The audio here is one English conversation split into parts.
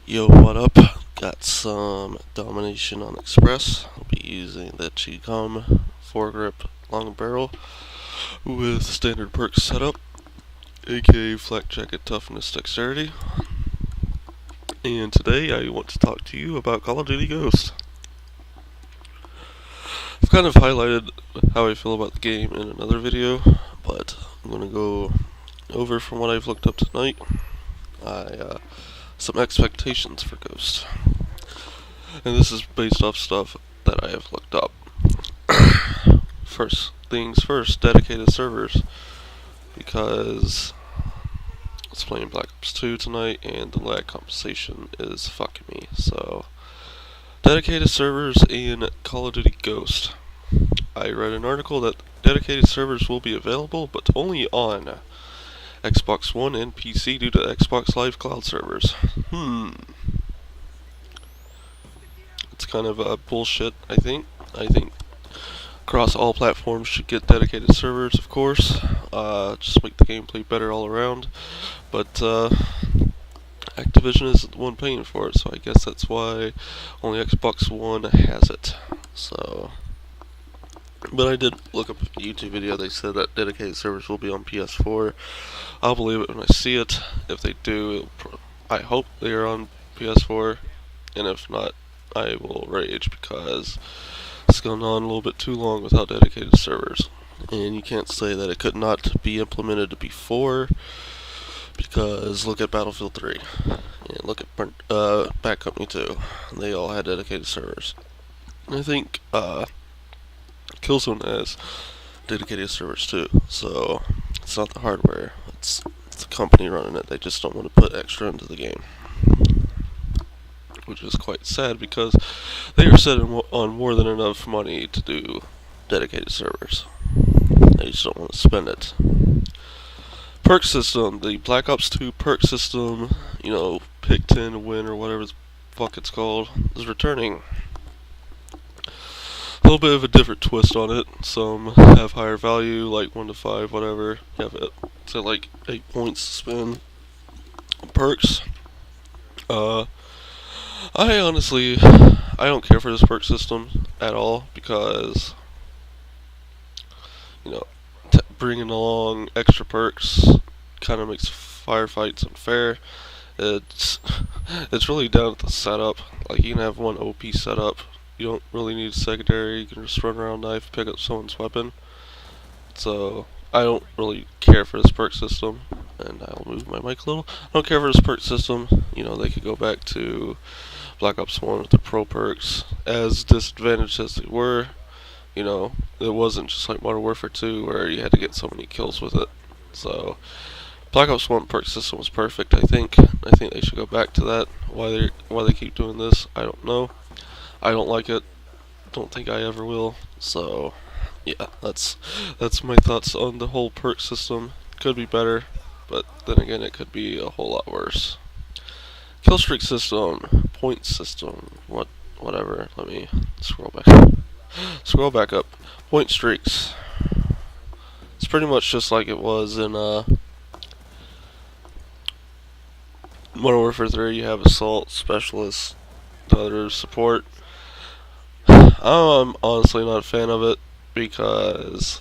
Yo, what up? Got some domination on Express. I'll be using the Chicom foregrip long barrel with standard perks setup, aka flak jacket toughness dexterity. And today I want to talk to you about CoD Ghost. I've kind of highlighted how I feel about the game in another video, but I'm going to go over from what I've looked up tonight. Some expectations for Ghost. And this is based off stuff that I have looked up. First things first, dedicated servers. Because I was playing Black Ops 2 tonight and the lag compensation is fucking me. So, dedicated servers in Call of Duty Ghost. I read an article that dedicated servers will be available, but only on Xbox One and PC due to Xbox Live Cloud servers. It's kind of bullshit, I think. I think across all platforms should get dedicated servers, of course. Just make the gameplay better all around. But Activision is the one paying for it, so I guess that's why only Xbox One has it. So, but I did look up a YouTube video. They said that dedicated servers will be on PS4. I'll believe it when I see it. If they do, I hope they are on PS4. And if not, I will rage because it's gone on a little bit too long without dedicated servers. And you can't say that it could not be implemented before, because look at Battlefield 3. And look at Bad Company 2. They all had dedicated servers. And I think Killzone has dedicated servers too, so it's not the hardware, it's the company running it. They just don't want to put extra into the game, which is quite sad because they are sitting on more than enough money to do dedicated servers. They just don't want to spend it. Perk system, the Black Ops 2 perk system, pick 10 to win or whatever the fuck it's called, is returning. A little bit of a different twist on it. Some have higher value, like 1 to 5, whatever. You have it to like 8 points to spend. Perks. I honestly, I don't care for this perk system at all because, bringing along extra perks kind of makes firefights unfair. It's really down to the setup. Like, you can have one OP setup. You don't really need a secondary. You can just run around knife, pick up someone's weapon. So, I don't really care for this perk system. And I'll move my mic a little. I don't care for this perk system. They could go back to Black Ops 1 with the pro perks. As disadvantaged as they were, it wasn't just like Modern Warfare 2 where you had to get so many kills with it. So, Black Ops 1 perk system was perfect, I think. I think they should go back to that. Why they keep doing this, I don't know. I don't like it. Don't think I ever will. So, yeah, that's my thoughts on the whole perk system. Could be better, but then again, it could be a whole lot worse. Killstreak system, point system, whatever. Let me scroll back up. Point streaks. It's pretty much just like it was in Modern Warfare 3. You have assault, specialist, other support. I'm honestly not a fan of it because,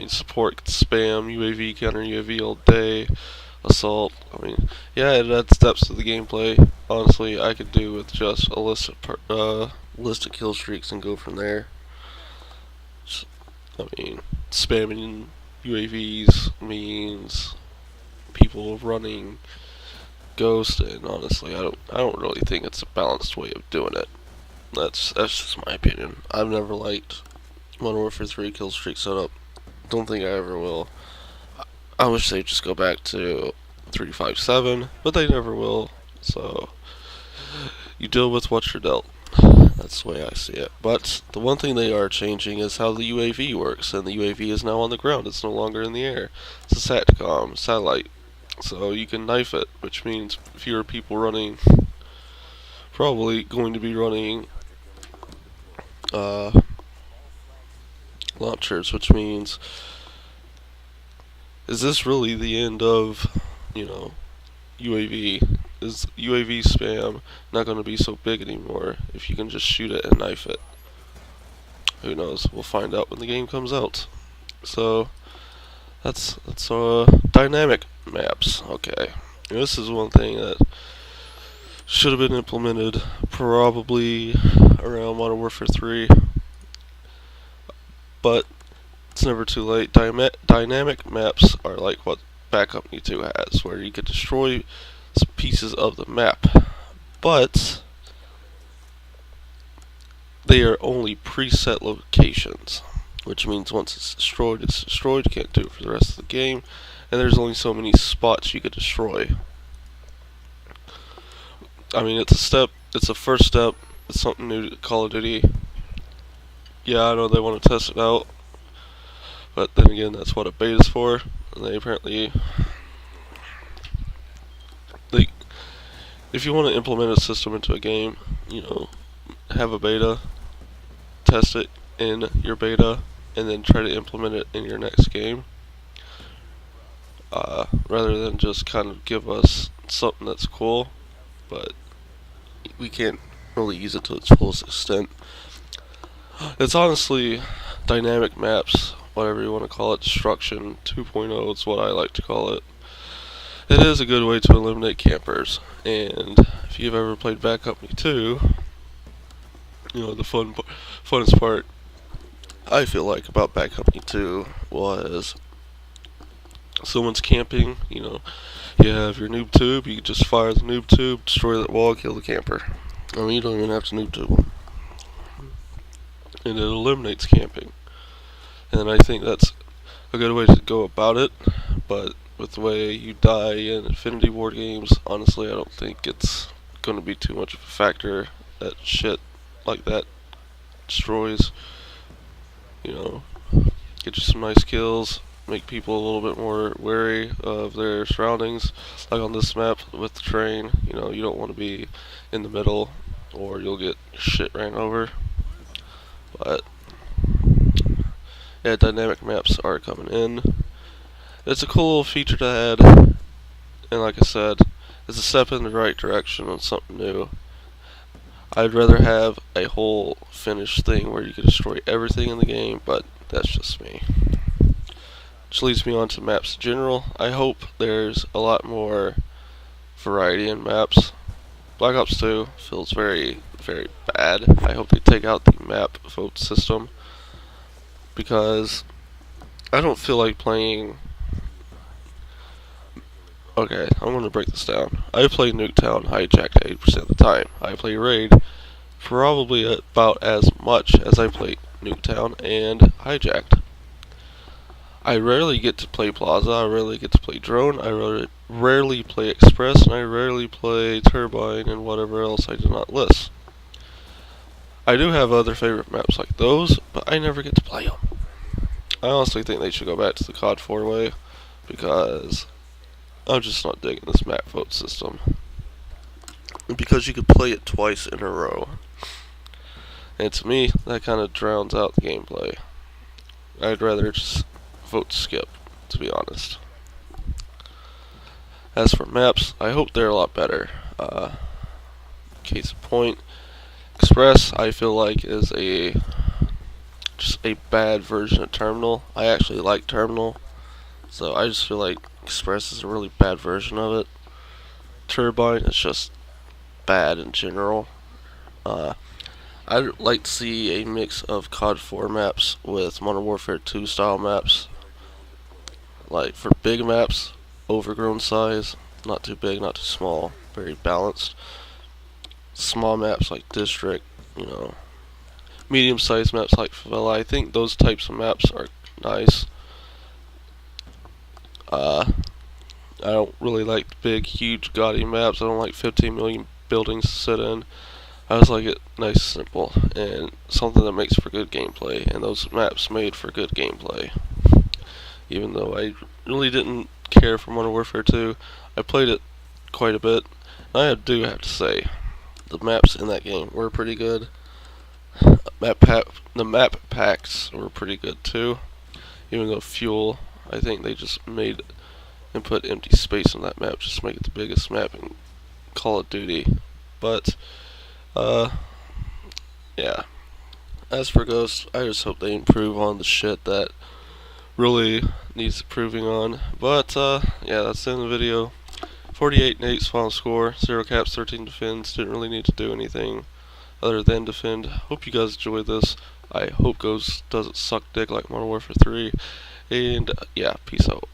support can spam UAV, counter UAV all day, assault. It adds steps to the gameplay. Honestly, I could do with just a list of kill streaks and go from there. Spamming UAVs means people running Ghost, and honestly, I don't really think it's a balanced way of doing it. That's just my opinion. I've never liked Modern Warfare 3 kill streak setup. Don't think I ever will. I wish they'd just go back to 357, but they never will. So, you deal with what you're dealt. That's the way I see it. But the one thing they are changing is how the UAV works, and the UAV is now on the ground. It's no longer in the air. It's a SATCOM, satellite. So you can knife it, which means fewer people running. Probably going to be running launchers, which means, is this really the end of, UAV is UAV spam not going to be so big anymore if you can just shoot it and knife it? Who knows? We'll find out when the game comes out. So that's dynamic maps. Okay, this is one thing that should have been implemented probably around Modern Warfare 3, but it's never too late. Dynamic maps are like what Bad Company 2 has, where you can destroy pieces of the map, but they are only preset locations, which means once it's destroyed, it's destroyed. You can't do it for the rest of the game, and there's only so many spots you could destroy. I mean, it's a step, it's a first step, it's something new to Call of Duty. Yeah, I know they want to test it out, but then again, that's what a beta's for, and they apparently, if you want to implement a system into a game, you know, have a beta, test it in your beta, and then try to implement it in your next game, rather than just kind of give us something that's cool, but we can't really use it to its fullest extent. It's honestly dynamic maps, whatever you want to call it. Destruction 2.0 is what I like to call it. It is a good way to eliminate campers, and if you've ever played Bad Company 2, you know, the funnest part I feel like about Bad Company 2 was someone's camping, you know, you have your noob tube, you just fire the noob tube, destroy that wall, kill the camper. I mean, you don't even have to noob tube them. And it eliminates camping. And I think that's a good way to go about it, but with the way you die in Infinity Ward games, honestly, I don't think it's going to be too much of a factor that shit like that destroys. You know, get you some nice kills, make people a little bit more wary of their surroundings. Like on this map with the train, you know, you don't want to be in the middle or you'll get shit ran over. But yeah, dynamic maps are coming in. It's a cool little feature to add, and like I said, it's a step in the right direction on something new. I'd rather have a whole finished thing where you can destroy everything in the game, but that's just me. Which leads me on to maps in general. I hope there's a lot more variety in maps. Black Ops 2 feels very, very bad. I hope they take out the map vote system, because I don't feel like playing. Okay, I'm going to break this down. I play Nuketown Hijacked 80% of the time. I play Raid probably about as much as I play Nuketown and Hijacked. I rarely get to play Plaza, I rarely get to play Drone, I rarely play Express, and I rarely play Turbine and whatever else I did not list. I do have other favorite maps like those, but I never get to play them. I honestly think they should go back to the CoD 4-way, because I'm just not digging this map vote system. Because you could play it twice in a row. And to me, that kind of drowns out the gameplay. I'd rather just vote skip, to be honest. As for maps, I hope they're a lot better. Case in point, Express, I feel like, is just a bad version of Terminal. I actually like Terminal, so I just feel like Express is a really bad version of it. Turbine is just bad in general. I'd like to see a mix of COD 4 maps with Modern Warfare 2 style maps. Like for big maps, overgrown size, not too big, not too small, very balanced. Small maps like District, you know, medium-sized maps like Favela. I think those types of maps are nice. I don't really like the big, huge, gaudy maps. I don't like 15 million buildings to sit in. I just like it nice, simple, and something that makes for good gameplay. And those maps made for good gameplay. Even though I really didn't care for Modern Warfare 2, I played it quite a bit. I do have to say, the maps in that game were pretty good. The map packs were pretty good too. Even though Fuel, I think they just made and put empty space on that map just to make it the biggest map in Call of Duty. But yeah. As for Ghost, I just hope they improve on the shit that really needs improving on. But yeah, that's the end of the video. 48 Nate's final score, 0 caps, 13 defends. Didn't really need to do anything other than defend. Hope you guys enjoyed this. I hope Ghost doesn't suck dick like Modern Warfare 3. And yeah, peace out.